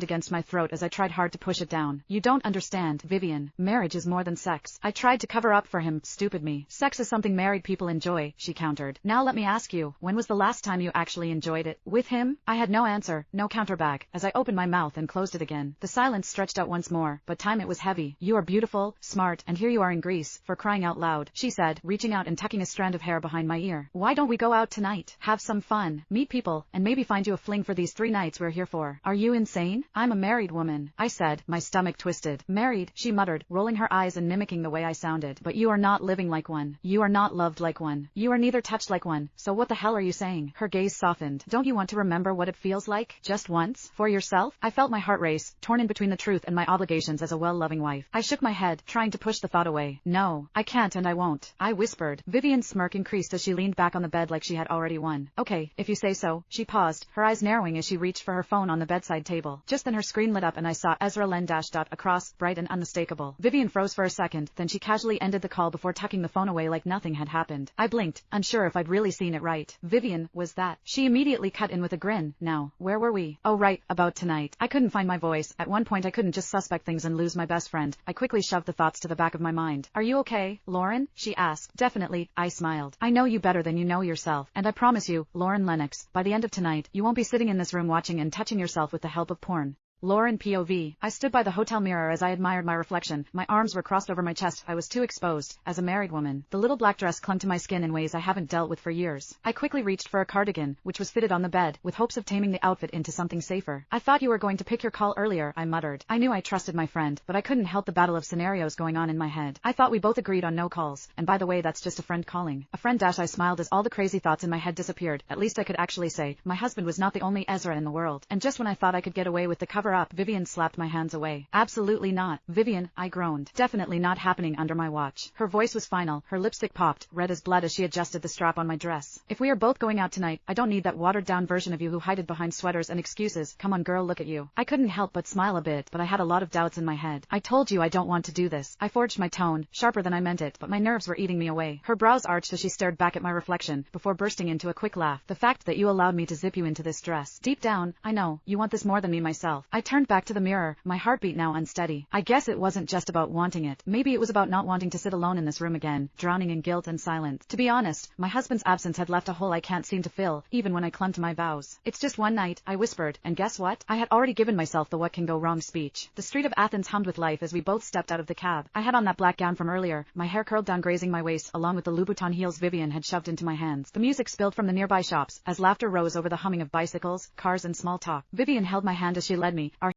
against my throat as I tried hard to push it down. You don't understand, Vivian. Marriage is more than sex. I tried to cover up for him, stupid me. Sex is something married people enjoy, she countered. Now let me ask you, when was the last time you actually enjoyed it? With him? I had no answer, no counterback, as I opened my mouth and closed it again. The silence stretched out once more, but time it was heavy. You are beautiful, smart, and here you are in Greece, for crying out loud, she said, reaching out and tucking a strand of hair behind my ear. Why don't we go out tonight? Have some fun, meet people, and maybe find you a fling for these 3 nights we're here for. Are you insane? I'm a married woman, I said, my stomach twisted. Married, she muttered, rolling her eyes and mimicking the way I sounded. But you are not living like one. You are not loved like one. You are neither touched like one. So what the hell are you saying? Her gaze softened. Don't you want to remember what it feels like? Just once? For yourself? I felt my heart race, torn in between the truth and my obligations as a well-loving wife. I shook my head, trying to push the thought away. No, I can't and I won't. I whispered. Vivian's smirk increased as she leaned back on the bed like she had already won. Okay, if you say so. She paused, her eyes narrowing as she reached for her phone on the bedside table. Just then her screen lit up and I saw Ezra Len across, bright and unmistakable. Vivian froze for a second, then she casually ended the call before tucking the phone away like nothing had happened. I blinked, unsure if I'd really seen it right. Vivian, was that? She immediately cut in with a grin. Now, where were we? Oh right, about tonight. I couldn't find my voice. At one point I couldn't just suspect things and lose my best friend. I quickly shoved the thoughts to the back of my mind. Are you okay, Lauren? She asked. Definitely, I smiled. I know you better than you know yourself, and I promise you, Lauren Lennox, by the end of tonight, you won't be sitting in this room watching and touching yourself with the help of porn. Lauren POV. I stood by the hotel mirror as I admired my reflection. My arms were crossed over my chest. I was too exposed. As a married woman, the little black dress clung to my skin in ways I haven't dealt with for years. I quickly reached for a cardigan, which was fitted on the bed, with hopes of taming the outfit into something safer. I thought you were going to pick your call earlier, I muttered. I knew I trusted my friend, but I couldn't help the battle of scenarios going on in my head. I thought we both agreed on no calls, and by the way, that's just a friend calling. A friend I smiled as all the crazy thoughts in my head disappeared. At least I could actually say, my husband was not the only Ezra in the world. And just when I thought I could get away with the cover-up, Vivian slapped my hands away. Absolutely not. Vivian, I groaned. Definitely not happening under my watch. Her voice was final, her lipstick popped, red as blood as she adjusted the strap on my dress. If we are both going out tonight, I don't need that watered-down version of you who hid behind sweaters and excuses. Come on girl, look at you. I couldn't help but smile a bit, but I had a lot of doubts in my head. I told you I don't want to do this. I forged my tone, sharper than I meant it, but my nerves were eating me away. Her brows arched as she stared back at my reflection, before bursting into a quick laugh. The fact that you allowed me to zip you into this dress. Deep down, I know, you want this more than me myself. I turned back to the mirror, my heartbeat now unsteady. I guess it wasn't just about wanting it. Maybe it was about not wanting to sit alone in this room again, drowning in guilt and silence. To be honest, my husband's absence had left a hole I can't seem to fill, even when I clung to my vows. It's just one night, I whispered, and guess what? I had already given myself the what can go wrong speech. The street of Athens hummed with life as we both stepped out of the cab. I had on that black gown from earlier, my hair curled down grazing my waist, along with the Louboutin heels Vivian had shoved into my hands. The music spilled from the nearby shops, as laughter rose over the humming of bicycles, cars and small talk. Vivian held my hand as she led me, our